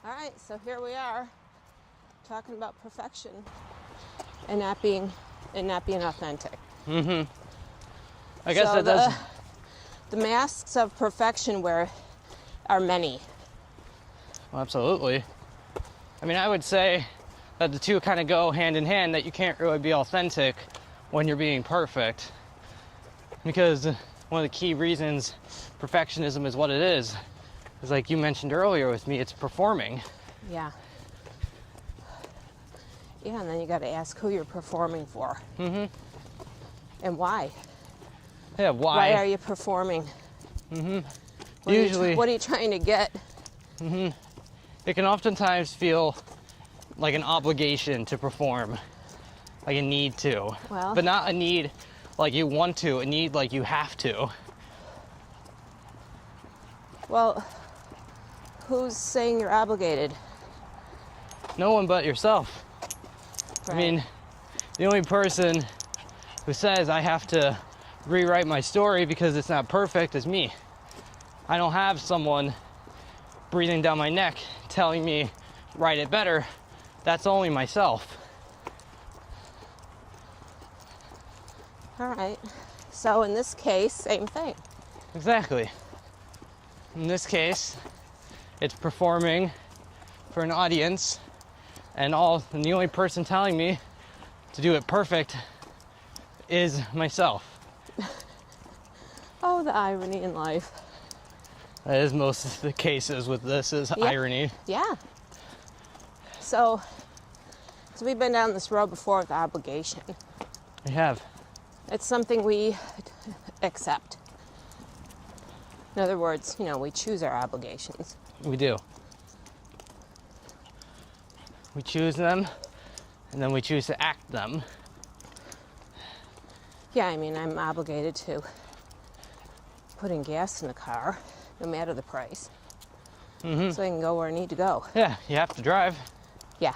All right, so here we are talking about perfection and not being authentic. I guess so that does. The masks of perfection are many. Well, absolutely. I mean, I would say that the two kind of go hand in hand, that you can't really be authentic when you're being perfect. Because one of the key reasons perfectionism is what it is like you mentioned earlier with me, it's performing. Yeah. Yeah, and then you got to ask who you're performing for. And why. Yeah, why? Why are you performing? Usually, what are you trying to get? it can oftentimes feel like an obligation to perform, like a need to. Well, but not a need like you want to, a need like you have to. Well, who's saying you're obligated? No one but yourself. Right. I mean, the only person who says I have to rewrite my story because it's not perfect is me. I don't have someone breathing down my neck telling me write it better. That's only myself. All right. So in this case, same thing. Exactly. In this case, it's performing for an audience, and the only person telling me to do it perfect is myself. Oh, the irony in life. That is most of the cases with this is irony. Yeah. So we've been down this road before with obligation. We have. It's something we accept. In other words, we choose our obligations. We do. We choose them, and then we choose to act them. Yeah, I mean, I'm obligated to putting gas in the car, no matter the price, so I can go where I need to go. Yeah, you have to drive. Yeah.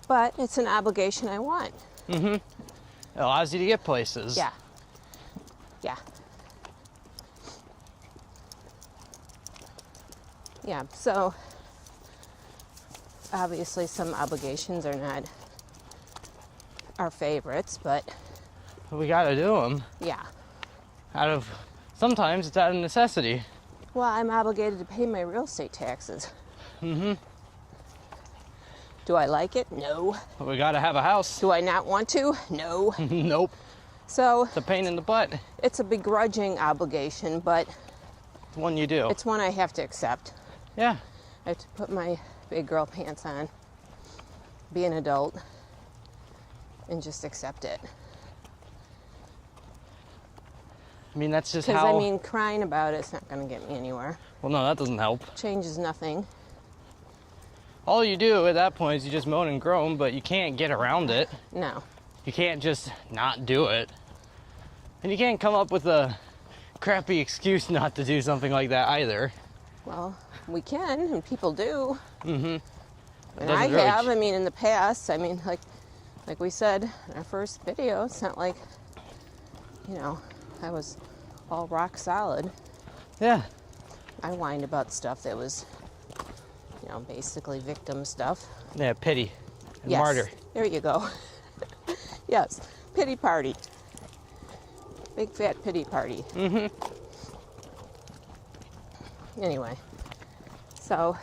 But it's an obligation I want. It allows you to get places. Yeah. Yeah. Yeah, so obviously some obligations are not our favorites, but We gotta do them. yeah. Sometimes it's out of necessity. Well, I'm obligated to pay my real estate taxes. Do I like it? No. But we gotta have a house. Do I not want to? No. Nope. So It's a pain in the butt. it's a begrudging obligation, but It's one you do. it's one I have to accept. Yeah. I have to put my big girl pants on, be an adult, and just accept it. I mean, that's just Because, how... crying about it's not going to get me anywhere. Well, no, that doesn't help. Changes nothing. All you do at that point is you just moan and groan, but you can't get around it. No. You can't just not do it. And you can't come up with a crappy excuse not to do something like that either. Well, we can, and people do. And doesn't I really have, in the past, like we said in our first video, it's not like, I was all rock solid. Yeah. I whined about stuff that was, basically victim stuff. Yeah, pity and Yes, martyr. there you go. Yes, pity party. Big fat pity party. Anyway, so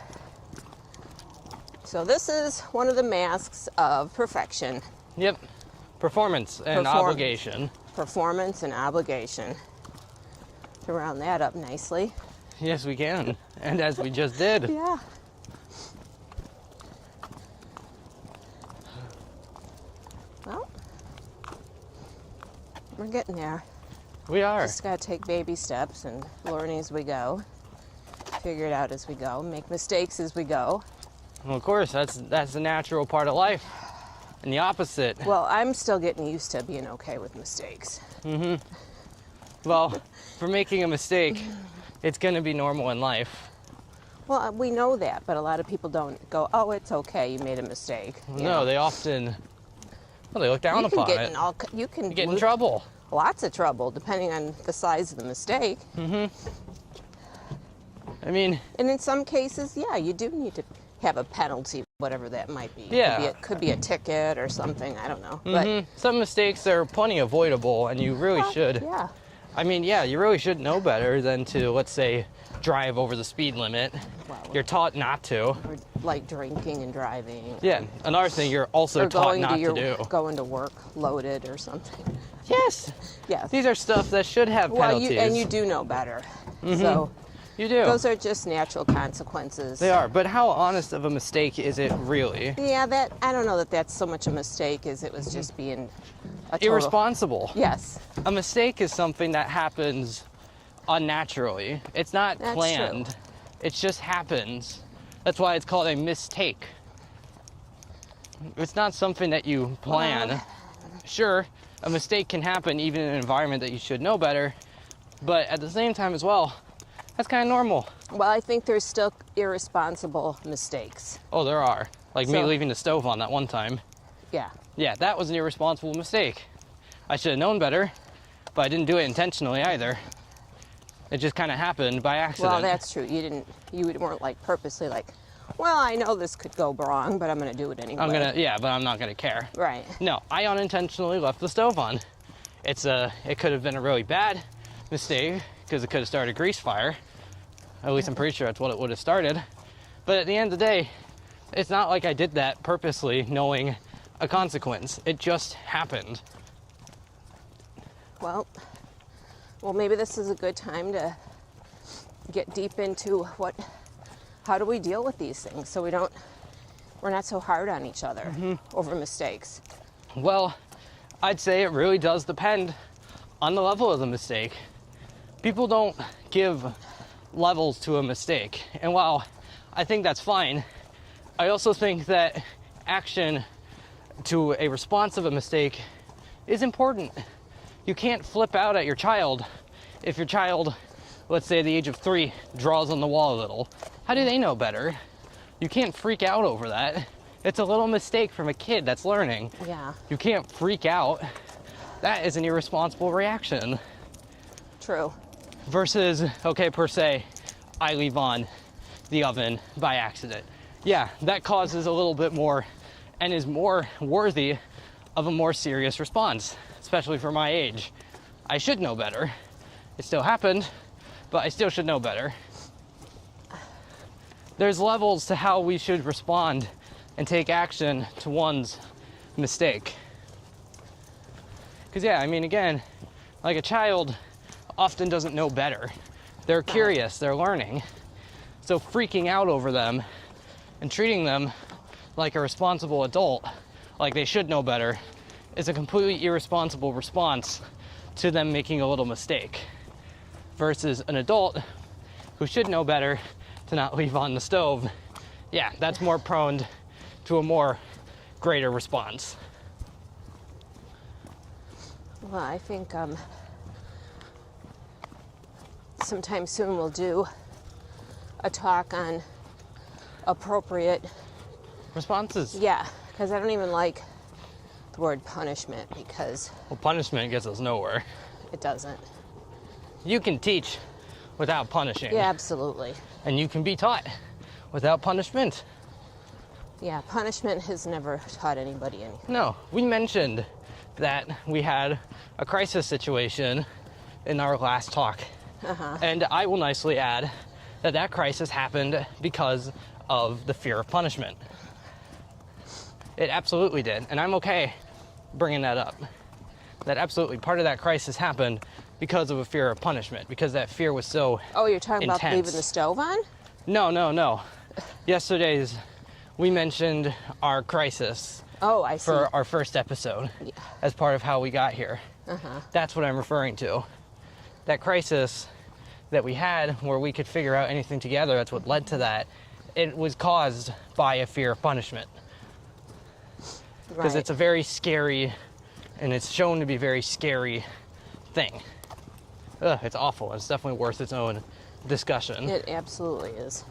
this is one of the masks of perfection. Yep. Performance and obligation. Performance and obligation. To round that up nicely. Yes, we can. And as we just did. Yeah. Well, we're getting there. We are. Just gotta take baby steps and learn as we go. Figure it out as we go. Make mistakes as we go. Well, of course, that's the natural part of life. And the opposite. Well, I'm still getting used to being okay with mistakes. Well, for making a mistake, it's going to be normal in life. Well, we know that, but a lot of people don't go, oh, it's okay, you made a mistake. No, they often, they look down upon it. You can You get in trouble. Lots of trouble, depending on the size of the mistake. I mean, And in some cases, yeah, you do need to have a penalty, whatever that might be. Yeah. It could be a ticket or something, I don't know. But some mistakes are plenty avoidable, and you really should. yeah. I mean, yeah, you really should know better than to, let's say, drive over the speed limit. Well, You're taught not to. or like drinking and driving. Yeah, another thing you're also Or taught going not to your to do. going to work loaded or something. Yes, Yes. these are stuff that should have Well, penalties. you do know better. So You do. those are just natural consequences. They are, but how honest of a mistake is it really? Yeah, that I don't know that that's so much a mistake as it was just being a total, Irresponsible. Yes. A mistake is something that happens unnaturally. It's not That's planned. true. It just happens. That's why it's called a mistake. It's not something that you plan. Well, Sure, a mistake can happen even in an environment that you should know better, but at the same time as well, that's kind of normal. Well, I think there's still irresponsible mistakes. Oh, there are. Like me So- leaving the stove on that one time. Yeah. Yeah, that was an irresponsible mistake. I should have known better, but I didn't do it intentionally either. It just kind of happened by accident. Well, that's true. You weren't like purposely like, well, I know this could go wrong, but I'm going to do it anyway. Yeah, but I'm not gonna care. Right. No, I unintentionally left the stove on. It could have been a really bad mistake because it could have started a grease fire. At least I'm pretty sure that's what it would have started. But at the end of the day, it's not like I did that purposely knowing a consequence. It just happened. Well, maybe this is a good time to get deep into how do we deal with these things so we're not so hard on each other over mistakes. Well, I'd say it really does depend on the level of the mistake. People don't give levels to a mistake. And while I think that's fine, I also think that action to a response of a mistake is important. You can't flip out at your child if your child, let's say at the age of 3, draws on the wall a little. How do they know better? You can't freak out over that. It's a little mistake from a kid that's learning. Yeah, You can't freak out. That is an irresponsible reaction. true. Versus, okay, per se, I leave on the oven by accident. Yeah, that causes a little bit more and is more worthy of a more serious response, especially for my age. I should know better. It still happened, but I still should know better. There's levels to how we should respond and take action to one's mistake. Because yeah, I mean, again, like a child often doesn't know better. They're curious, they're learning. So freaking out over them and treating them like a responsible adult, like they should know better, is a completely irresponsible response to them making a little mistake. Versus an adult who should know better to not leave on the stove, yeah, that's more prone to a more greater response. Well, I think sometime soon we'll do a talk on appropriate, Responses. yeah, because I don't even like the word punishment because Well, punishment gets us nowhere. it doesn't. You can teach without punishing. Yeah, absolutely. And you can be taught without punishment. Yeah, punishment has never taught anybody anything. No, we mentioned that we had a crisis situation in our last talk. And I will nicely add that that crisis happened because of the fear of punishment. It absolutely did, and I'm okay bringing that up. That absolutely part of that crisis happened because of a fear of punishment, because that fear was so Oh, you're talking about intense. leaving the stove on? No. Yesterday's, we mentioned our crisis Oh, I see. for our first episode as part of how we got here. That's what I'm referring to. That crisis that we had where we could figure out anything together, that's what led to that. It was caused by a fear of punishment. Because Right. it's a very scary, and it's shown to be very scary thing. Ugh, it's awful. It's definitely worth its own discussion. It absolutely is.